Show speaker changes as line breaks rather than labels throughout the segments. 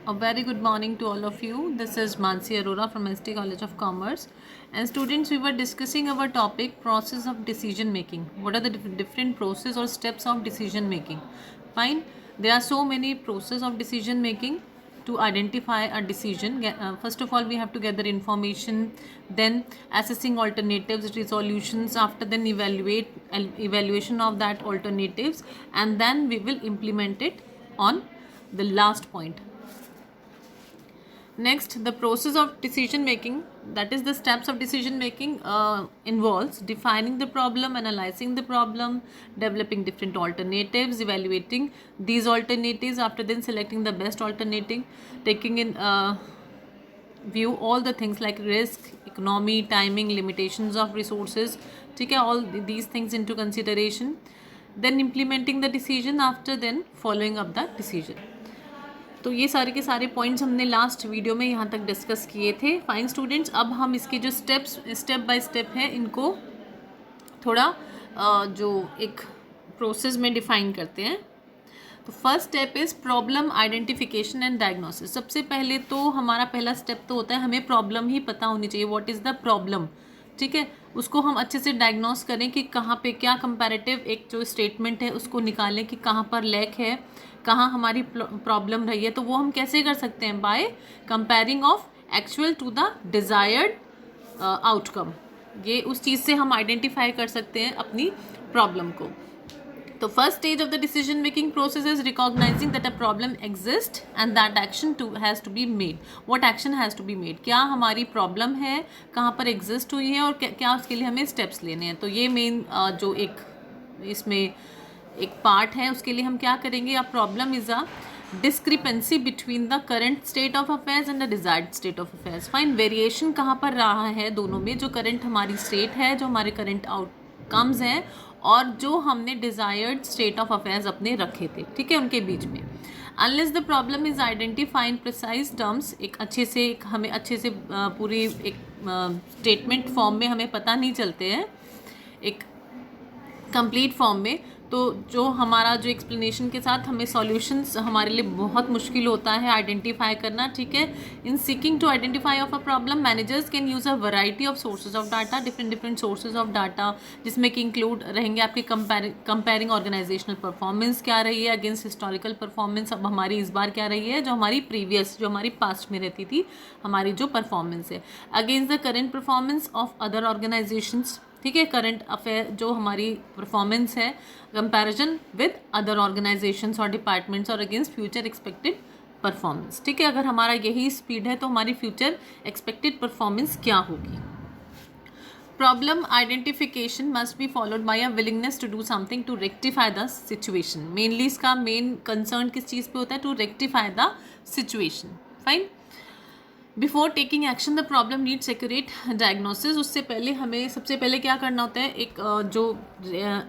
A very good morning to all of you. This is Mansi Arora from ST College of Commerce. And students, we were discussing our topic process of decision making. What are the different process or steps of decision making? Fine. There are so many process of decision making to identify a decision. First of all, we have to gather information, then assessing alternatives, resolutions, after then evaluation of that alternatives, and then we will implement it on the last point. Next, the process of decision making, that is the steps of decision making, involves defining the problem, analyzing the problem, developing different alternatives, evaluating these alternatives, after then selecting the best alternative, taking in view all the things like risk, economy, timing, limitations of resources, ठीक है, all these things into consideration, then implementing the decision, after then following up the decision. तो ये सारे के सारे points हमने last video में यहाँ तक डिस्कस किए थे. फाइन स्टूडेंट्स, अब हम इसके जो स्टेप बाय स्टेप हैं इनको थोड़ा जो एक प्रोसेस में डिफाइन करते हैं. तो first step is problem identification and diagnosis. सबसे पहले तो हमारा पहला स्टेप तो होता है हमें प्रॉब्लम ही पता होनी चाहिए. व्हाट इज़ द प्रॉब्लम, ठीक है, उसको हम अच्छे से डायग्नोस करें कि कहाँ पे क्या कंपैरेटिव एक जो स्टेटमेंट है उसको निकालें कि कहाँ पर लैक है, कहाँ हमारी प्रॉब्लम रही है. तो वो हम कैसे कर सकते हैं? By comparing of actual to the desired outcome. ये उस चीज़ से हम आइडेंटिफाई कर सकते हैं अपनी प्रॉब्लम को. तो first stage of the decision making process is recognising that a problem exist and that action has to be made. What action has to be made, क्या हमारी प्रॉब्लम है, कहाँ पर एग्जिस्ट हुई है और क्या उसके लिए हमें स्टेप्स लेने हैं. तो ये मेन जो एक इसमें एक पार्ट है, उसके लिए हम क्या करेंगे. A problem is a discrepancy between the current state of affairs and the desired state of affairs. Fine, variation कहाँ पर रहा है दोनों में, जो करंट हमारी स्टेट है, जो हमारे करंट आउटकम्स हैं और जो हमने डिज़ायर्ड स्टेट ऑफ अफेयर्स अपने रखे थे, ठीक है, उनके बीच में. Unless the problem is identify in precise terms, एक अच्छे से हमें अच्छे से पूरी एक स्टेटमेंट फॉर्म में हमें पता नहीं चलते हैं, एक कंप्लीट फॉर्म में, तो जो हमारा जो एक्सप्लेनेशन के साथ हमें सॉल्यूशंस हमारे लिए बहुत मुश्किल होता है आइडेंटिफाई करना, ठीक है. In seeking to identify of a problem, managers can use a variety of sources of data, different sources of data, जिसमें कि इंक्लूड रहेंगे आपकी कंपेयरिंग ऑर्गेनाइजेशनल परफॉर्मेंस क्या रही है अगेंस्ट हिस्टोरिकल परफॉर्मेंस, अब हमारी इस बार क्या रही है, जो हमारी प्रीवियस जो हमारी पास्ट में रहती थी हमारी जो परफॉर्मेंस है, against the current performance of other organisations, ठीक है, करंट अफेयर जो हमारी परफॉर्मेंस है, कंपैरिजन विद अदर ऑर्गेनाइजेशंस और डिपार्टमेंट्स और अगेंस्ट फ्यूचर एक्सपेक्टेड परफॉर्मेंस. ठीक है, अगर हमारा यही स्पीड है तो हमारी फ्यूचर एक्सपेक्टेड परफॉर्मेंस क्या होगी. Problem identification must be followed by a willingness to do something to rectify the situation. Mainly इसका मेन कंसर्न किस चीज़ पे होता है? To rectify the situation. Fine. Before taking action the problem needs accurate diagnosis. उससे पहले हमें सबसे पहले क्या करना होता है, एक जो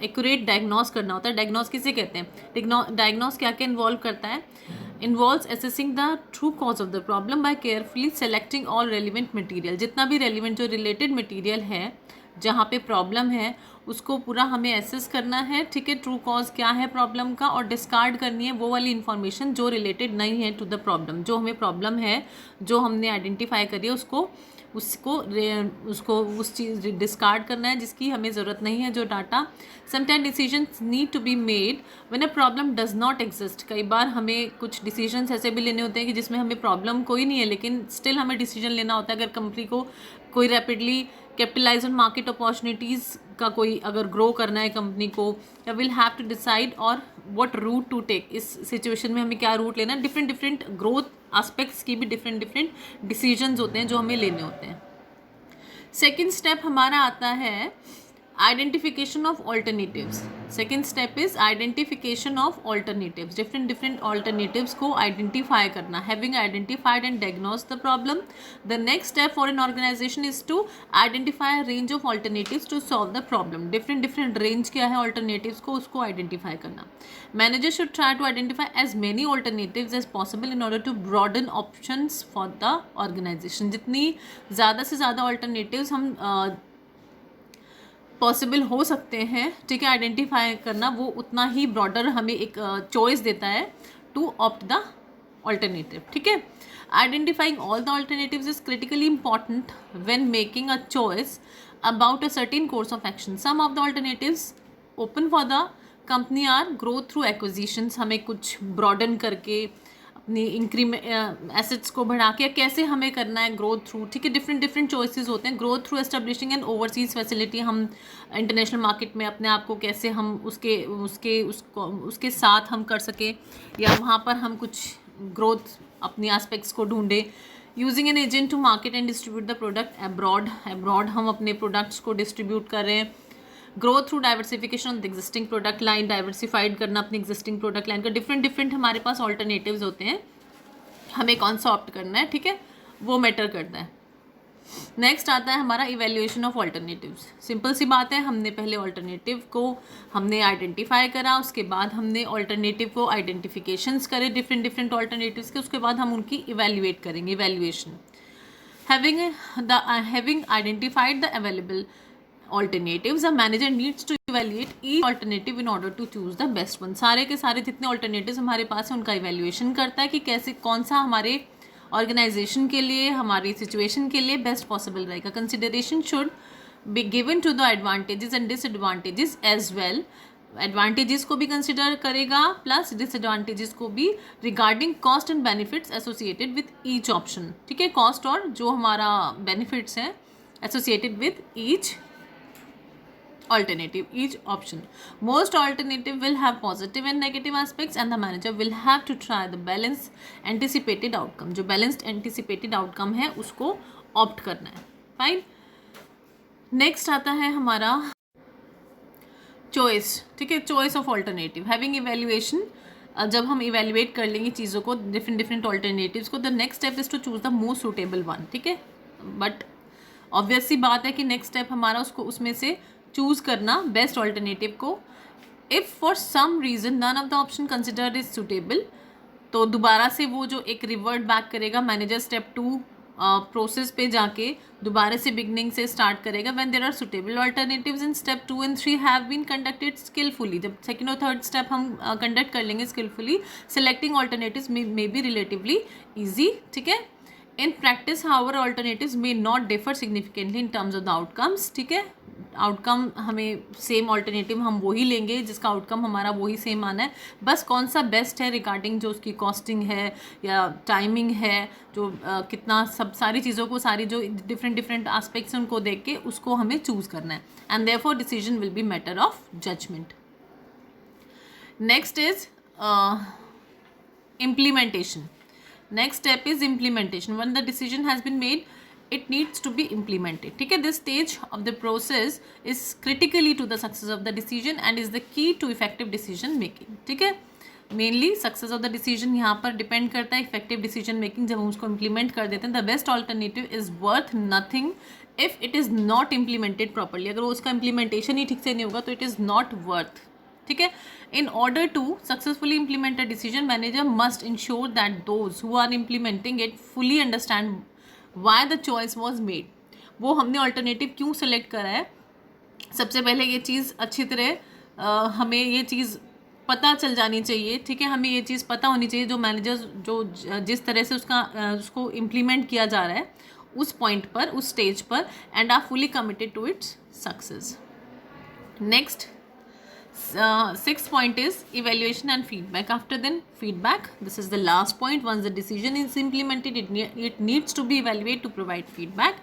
एक्यूरेट डायग्नोस करना होता है. डायग्नोस किसे कहते हैं? डायग्नोस क्या क्या इन्वॉल्व करता है? Involves assessing the true cause of the problem by carefully selecting all relevant material. जितना भी रेलिवेंट जो रिलेटेड मटीरियल है जहाँ पे प्रॉब्लम है उसको पूरा हमें एसेस करना है, ठीक है, ट्रू कॉज क्या है प्रॉब्लम का, और डिस्कार्ड करनी है वो वाली इन्फॉर्मेशन जो रिलेटेड नहीं है टू द प्रॉब्लम. जो हमें प्रॉब्लम है, जो हमने आइडेंटिफाई करी है, उसको उस चीज़ डिस्कार्ड करना है जिसकी हमें ज़रूरत नहीं है, जो data. Sometime decisions need to be made when a problem does not exist. कई बार हमें कुछ डिसीजंस ऐसे भी लेने होते हैं कि जिसमें हमें प्रॉब्लम कोई नहीं है लेकिन स्टिल हमें डिसीजन लेना होता है. अगर कंपनी को कोई rapidly capitalise on market opportunities का कोई अगर ग्रो करना है कंपनी को, या विल हैव टू डिसाइड और व्हाट रूट टू टेक. इस सिचुएशन में हमें क्या रूट लेना है. डिफरेंट ग्रोथ एस्पेक्ट्स की भी डिफरेंट डिसीजंस होते हैं जो हमें लेने होते हैं. सेकेंड स्टेप हमारा आता है identification of alternatives. Second step is identification of alternatives. Different alternatives को आइडेंटिफाई करना. Having identified and diagnose the problem, the next step for an organization is to identify range of alternatives to solve the problem. Different range क्या है alternatives को, उसको identify करना. Manager should try to identify as many alternatives as possible in order to broaden options for the organization. जितनी ज़्यादा से ज़्यादा alternatives हम पॉसिबल हो सकते हैं, ठीक है, आइडेंटिफाई करना, वो उतना ही ब्रॉडर हमें एक चॉइस देता है टू ऑप्ट द alternative. ठीक है, identifying all the alternatives is critically important when making a choice about a certain course of action. Some of the alternatives open for the company are growth through acquisitions. हमें कुछ broaden करके अपनी increment assets को बढ़ा के कैसे हमें करना है ग्रोथ थ्रू. ठीक है, डिफरेंट डिफरेंट चॉइसेस होते हैं. Growth through establishing N overseas facility, हम इंटरनेशनल मार्केट में अपने आप को कैसे हम उसके साथ हम कर सके, या वहाँ पर हम कुछ ग्रोथ अपनी एस्पेक्ट्स को ढूंढे. Using an agent to market and distribute the product abroad हम अपने प्रोडक्ट्स को डिस्ट्रीब्यूट कर रहे हैं. Growth through diversification of the existing product line, diversified करना अपनी एग्जिस्टिंग प्रोडक्ट लाइन का. डिफरेंट डिफरेंट हमारे पास ऑल्टरनेटिव्स होते हैं, हमें कौन सा ऑप्ट करना है. ठीक है, वो मैटर करता है. नेक्स्ट आता है हमारा इवेल्युएशन ऑफ ऑल्टरनेटिव्स. सिंपल सी बात है, हमने पहले ऑल्टरनेटिव को हमने आइडेंटिफाई करा, उसके बाद हमने ऑल्टरनेटिव को आइडेंटिफिकेशंस करे डिफरेंट डिफरेंट ऑल्टरनेटिव्स के, उसके बाद हम उनकी इवेल्युएट करेंगे. Evaluation having identified the available alternatives, a manager needs to evaluate each alternative in order to choose the best one. सारे के सारे जितने alternatives हमारे पास हैं उनका evaluation करता है कि कैसे कौन सा हमारे ऑर्गेनाइजेशन के लिए, हमारी सिचुएशन के लिए बेस्ट पॉसिबल रहेगा. Consideration should be given to the advantages and disadvantages as well. Advantages को भी कंसिडर करेगा प्लस डिसएडवांटेजेस को भी, regarding cost and benefits associated with each option. ठीक है, कॉस्ट और जो हमारा बेनिफिट्स हैं associated with each alternative, each option. Most alternative will have positive and negative aspects and the manager will have to try the balanced anticipated outcome. जो balanced anticipated outcome है उसको opt करना है. Fine. Next आता है हमारा choice. ठीक है, choice of alternative. Having evaluation, जब हम evaluate कर लेंगे चीज़ों को, different alternatives को, the next step is to choose the most suitable one. ठीक है, but obvious सी बात है कि next step हमारा उसको उसमें से चूज़ करना बेस्ट ऑल्टरनेटिव को. If for some reason none of the option considered is suitable, तो दोबारा से वो जो एक रिवर्ट बैक करेगा मैनेजर स्टेप 2 प्रोसेस पे जाके दोबारा से बिगनिंग से स्टार्ट करेगा. When there are suitable alternatives in step 2 and 3 have been conducted skillfully. जब सेकेंड और थर्ड स्टेप हम कंडक्ट कर लेंगे skillfully, selecting alternatives may be relatively easy. ठीक है, in practice however alternatives may not differ significantly in terms of the outcomes. ठीक है, outcome हमें सेम ऑल्टरनेटिव हम वही लेंगे जिसका आउटकम हमारा वही सेम आना है, बस कौन सा बेस्ट है रिगार्डिंग जो उसकी कॉस्टिंग है या टाइमिंग है, जो कितना सब सारी चीज़ों को, सारी जो डिफरेंट एस्पेक्ट्स हैं उनको देख के उसको हमें चूज़ करना है. And therefore decision will be matter of judgement. Next is implementation. Next step is implementation. When the decision has been made, it needs to be implemented. ठीक है, this stage of the process is critically to the success of the decision and is the key to effective decision making. ठीक है, mainly success of the decision यहाँ पर depend करता है effective decision making. जब हम उसको इम्प्लीमेंट कर देते हैं, the best alternative is worth nothing if it is not implemented properly. अगर उसका इम्प्लीमेंटेशन ही ठीक से नहीं होगा तो इट इज़ नॉट वर्थ. ठीक है, in order to successfully implement a decision, manager must ensure that those who are implementing it fully understand why the choice was made. वो हमने ऑल्टरनेटिव क्यों सेलेक्ट करा है, सबसे पहले ये चीज़ अच्छी तरह हमें ये चीज़ पता चल जानी चाहिए. ठीक है, हमें ये चीज़ पता होनी चाहिए जो मैनेजर्स जो जिस तरह से उसको इम्प्लीमेंट किया जा रहा है उस पॉइंट पर, उस स्टेज पर, and are fully committed to its success. Next sixth point is evaluation and feedback. After then feedback, this is the last point. Once the decision is implemented, it needs to be evaluated to provide feedback.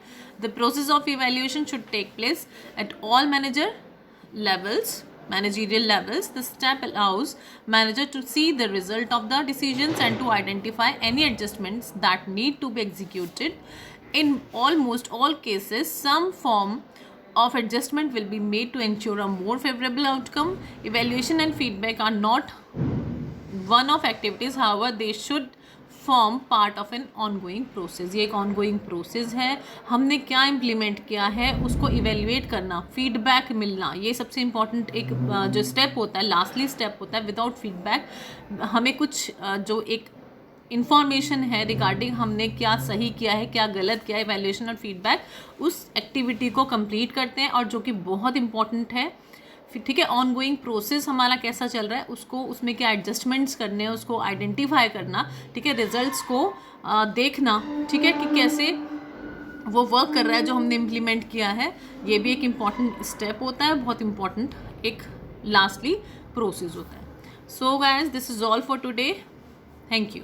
The process of evaluation should take place at all managerial levels. The step allows manager to see the result of the decisions and to identify any adjustments that need to be executed. In almost all cases, some form of adjustment will be made to ensure a more favorable outcome. Evaluation and feedback are not one-off activities, however they should form part of an ongoing process. ये एक ongoing process है. हमने क्या implement किया है उसको evaluate करना, feedback मिलना, ये सबसे important एक जो step होता है, lastly step होता है. without feedback हमें कुछ जो एक इन्फॉर्मेशन है रिगार्डिंग हमने क्या सही किया है, क्या गलत किया है, इवैल्यूएशन और फीडबैक उस एक्टिविटी को कंप्लीट करते हैं. और जो कि बहुत इंपॉर्टेंट है, ठीक है, ऑन गोइंग प्रोसेस हमारा कैसा चल रहा है, उसको उसमें क्या एडजस्टमेंट्स करने हैं, उसको आइडेंटिफाई करना, ठीक है, रिजल्ट्स को देखना, ठीक है, कि कैसे वो वर्क कर रहा है जो हमने इम्प्लीमेंट किया है, ये भी एक इम्पॉर्टेंट स्टेप होता है, बहुत इम्पॉर्टेंट एक लास्टली प्रोसेस होता है. So guys, this is all for today. Thank you.